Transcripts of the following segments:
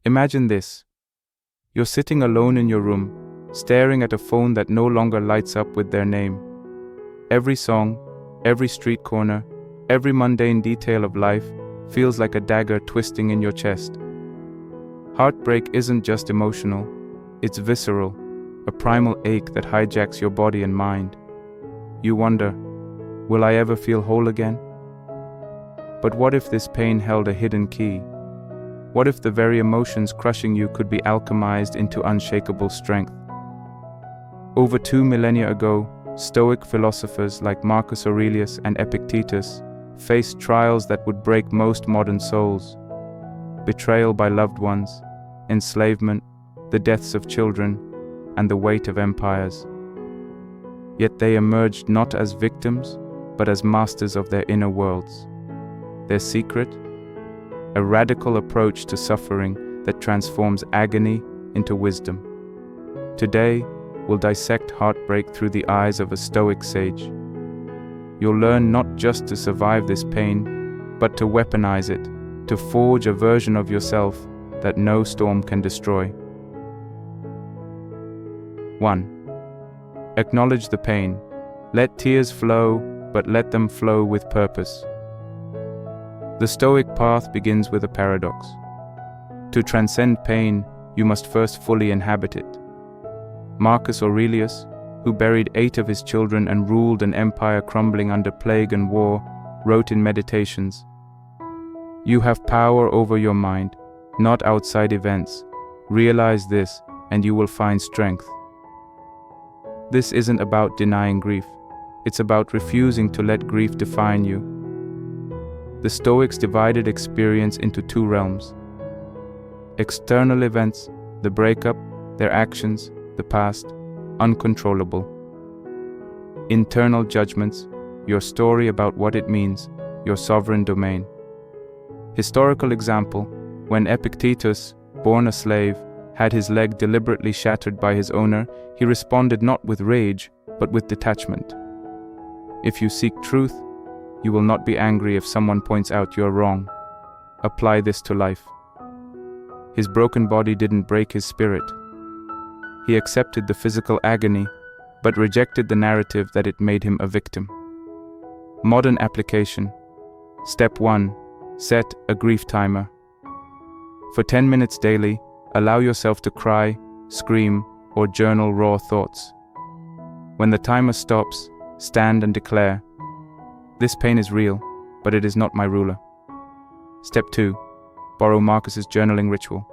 Imagine this. You're sitting alone in your room, staring at a phone that no longer lights up with their name. Every song, every street corner, every mundane detail of life feels like a dagger twisting in your chest. Heartbreak isn't just emotional, it's visceral, a primal ache that hijacks your body and mind. You wonder, will I ever feel whole again? But what if this pain held a hidden key? What if the very emotions crushing you could be alchemized into unshakable strength? Over 2 millennia ago, Stoic philosophers like Marcus Aurelius and Epictetus faced trials that would break most modern souls. Betrayal by loved ones, enslavement, the deaths of children, and the weight of empires. Yet they emerged not as victims, but as masters of their inner worlds. Their secret? A radical approach to suffering that transforms agony into wisdom. Today, we'll dissect heartbreak through the eyes of a Stoic sage. You'll learn not just to survive this pain, but to weaponize it, to forge a version of yourself that no storm can destroy. 1. Acknowledge the pain. Let tears flow, but let them flow with purpose. The Stoic path begins with a paradox. To transcend pain, you must first fully inhabit it. Marcus Aurelius, who buried 8 of his children and ruled an empire crumbling under plague and war, wrote in Meditations, "You have power over your mind, not outside events. Realize this, and you will find strength." This isn't about denying grief. It's about refusing to let grief define you. The Stoics divided experience into 2 realms. External events, the breakup, their actions, the past, uncontrollable. Internal judgments, your story about what it means, your sovereign domain. Historical example, when Epictetus, born a slave, had his leg deliberately shattered by his owner, he responded not with rage, but with detachment. If you seek truth, you will not be angry if someone points out you're wrong. Apply this to life. His broken body didn't break his spirit. He accepted the physical agony, but rejected the narrative that it made him a victim. Modern application. Step 1. Set a grief timer. For 10 minutes daily, allow yourself to cry, scream, or journal raw thoughts. When the timer stops, stand and declare, "This pain is real, but it is not my ruler." Step 2. Borrow Marcus's journaling ritual.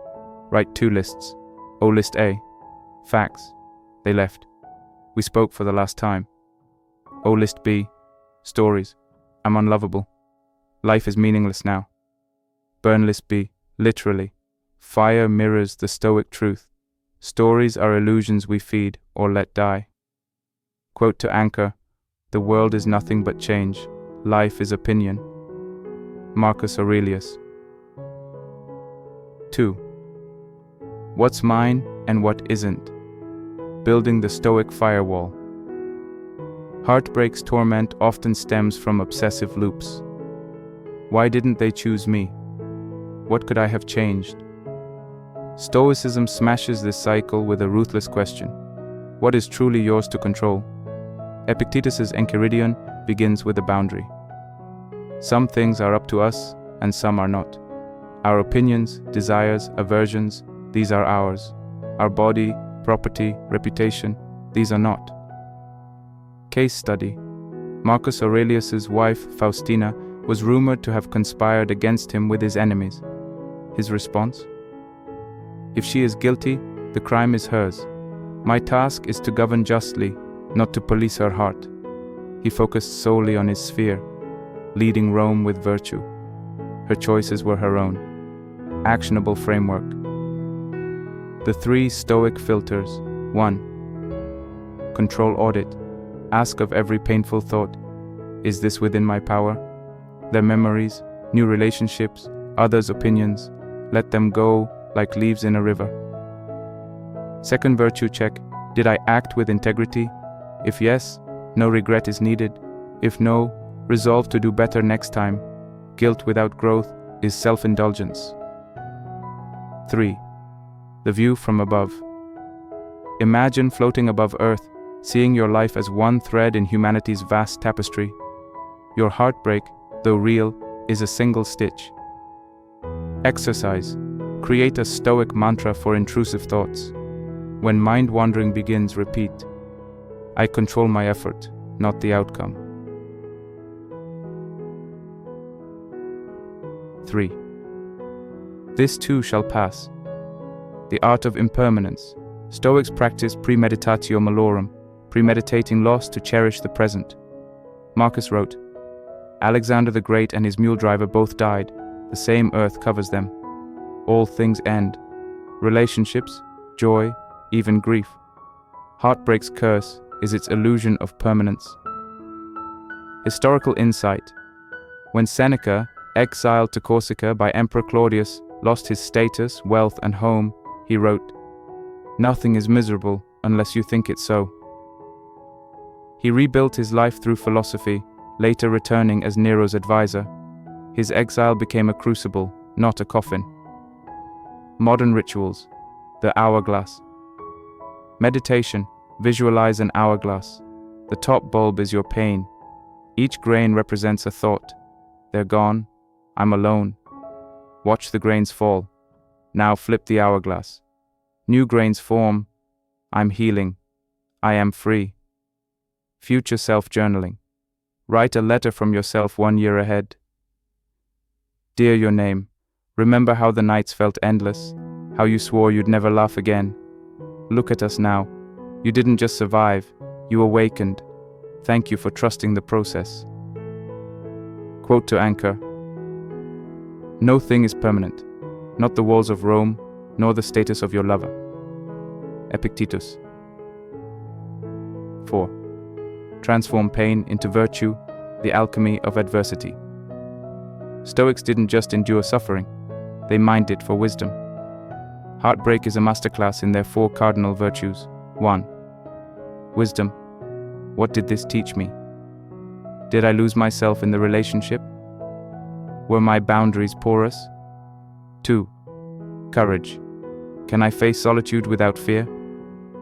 Write 2 lists. O list A. Facts. They left. We spoke for the last time. O list B. Stories. I'm unlovable. Life is meaningless now. Burn list B. Literally. Fire mirrors the Stoic truth. Stories are illusions we feed or let die. Quote to anchor, "The world is nothing but change. Life is opinion." Marcus Aurelius. 2. What's mine and what isn't? Building the Stoic firewall. Heartbreak's torment often stems from obsessive loops. Why didn't they choose me? What could I have changed? Stoicism smashes this cycle with a ruthless question. What is truly yours to control? Epictetus's Enchiridion begins with a boundary. Some things are up to us, and some are not. Our opinions, desires, aversions, these are ours. Our body, property, reputation, these are not. Case study. Marcus Aurelius's wife, Faustina, was rumored to have conspired against him with his enemies. His response? If she is guilty, the crime is hers. My task is to govern justly, not to police her heart. He focused solely on his sphere, leading Rome with virtue. Her choices were her own. Actionable framework. The 3 Stoic filters. 1. Control audit. Ask of every painful thought, is this within my power? Their memories, new relationships, others' opinions, let them go like leaves in a river. 2nd virtue check. Did I act with integrity? If yes, no regret is needed. If no, resolve to do better next time. Guilt without growth is self-indulgence. 3. The view from above. Imagine floating above Earth, seeing your life as one thread in humanity's vast tapestry. Your heartbreak, though real, is a single stitch. Exercise. Create a Stoic mantra for intrusive thoughts. When mind-wandering begins, repeat, I control my effort, not the outcome. 3. This too shall pass. The art of impermanence. Stoics practice premeditatio malorum, premeditating loss to cherish the present. Marcus wrote, Alexander the Great and his mule driver both died. The same earth covers them. All things end. Relationships, joy, even grief. Heartbreak's curse is its illusion of permanence. Historical insight. When Seneca, exiled to Corsica by Emperor Claudius, lost his status, wealth, and home, he wrote, Nothing is miserable unless you think it so. He rebuilt his life through philosophy, later returning as Nero's advisor. His exile became a crucible, not a coffin. Modern rituals. The hourglass. Meditation. Visualize an hourglass. The top bulb is your pain. Each grain represents a thought. They're gone. I'm alone. Watch the grains fall. Now flip the hourglass. New grains form. I'm healing. I am free. Future self-journaling. Write a letter from yourself 1 year ahead. Dear your name. Remember how the nights felt endless, how you swore you'd never laugh again. Look at us now. You didn't just survive, you awakened. Thank you for trusting the process. Quote to anchor. No thing is permanent, not the walls of Rome, nor the status of your lover. Epictetus. 4. Transform pain into virtue, the alchemy of adversity. Stoics didn't just endure suffering, they mined it for wisdom. Heartbreak is a masterclass in their 4 cardinal virtues. 1. Wisdom. What did this teach me? Did I lose myself in the relationship? Were my boundaries porous? 2. Courage. Can I face solitude without fear?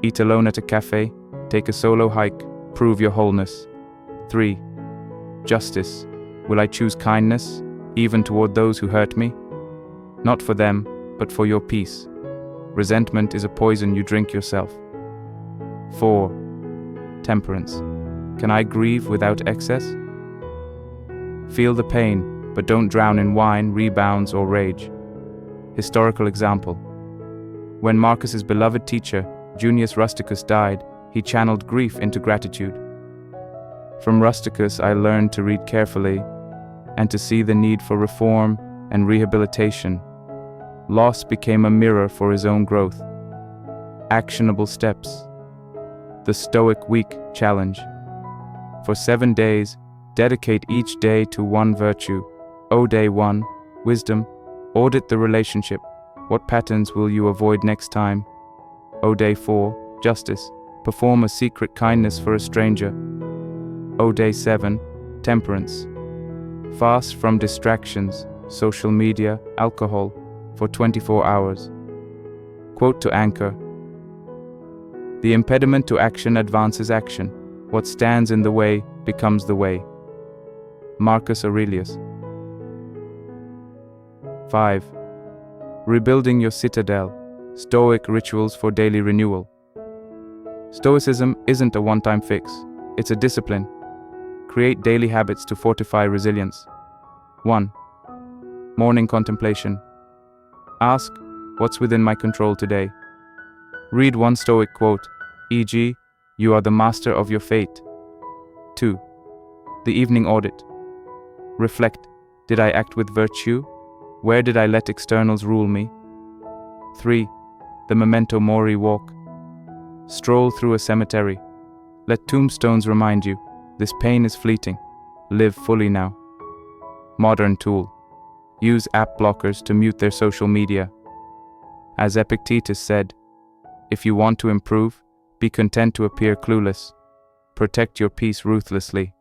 Eat alone at a cafe, take a solo hike, prove your wholeness. 3. Justice. Will I choose kindness, even toward those who hurt me? Not for them, but for your peace. Resentment is a poison you drink yourself. 4. Temperance. Can I grieve without excess? Feel the pain, but don't drown in wine, rebounds, or rage. Historical example. When Marcus's beloved teacher, Junius Rusticus, died, he channeled grief into gratitude. From Rusticus I learned to read carefully and to see the need for reform and rehabilitation. Loss became a mirror for his own growth. Actionable steps. The Stoic Week Challenge. For 7 days, dedicate each day to one virtue. Day 1, wisdom. Audit the relationship. What patterns will you avoid next time? Day 4, justice. Perform a secret kindness for a stranger. Day 7, temperance. Fast from distractions, social media, alcohol, for 24 hours. Quote to anchor. The impediment to action advances action. What stands in the way becomes the way. Marcus Aurelius. 5. Rebuilding your citadel. Stoic rituals for daily renewal. Stoicism isn't a one-time fix. It's a discipline. Create daily habits to fortify resilience. 1. Morning contemplation. Ask, what's within my control today? Read one Stoic quote, e.g., you are the master of your fate. 2. The evening audit. Reflect, did I act with virtue? Where did I let externals rule me? 3. The memento mori walk. Stroll through a cemetery. Let tombstones remind you, this pain is fleeting. Live fully now. Modern tool. Use app blockers to mute their social media. As Epictetus said, if you want to improve, be content to appear clueless. Protect your peace ruthlessly.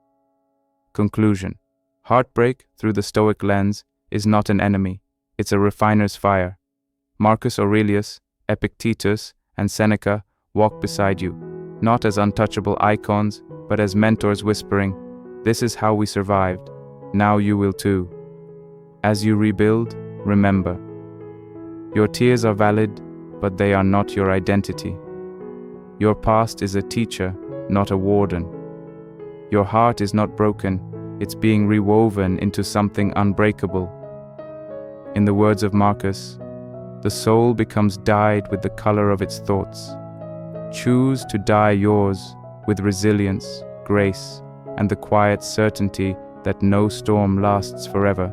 Conclusion. Heartbreak, through the Stoic lens, is not an enemy. It's a refiner's fire. Marcus Aurelius, Epictetus, and Seneca walk beside you, not as untouchable icons, but as mentors whispering, "This is how we survived. Now you will too." As you rebuild, remember, your tears are valid, but they are not your identity. Your past is a teacher, not a warden. Your heart is not broken, it's being rewoven into something unbreakable. In the words of Marcus, the soul becomes dyed with the color of its thoughts. Choose to dye yours with resilience, grace, and the quiet certainty that no storm lasts forever.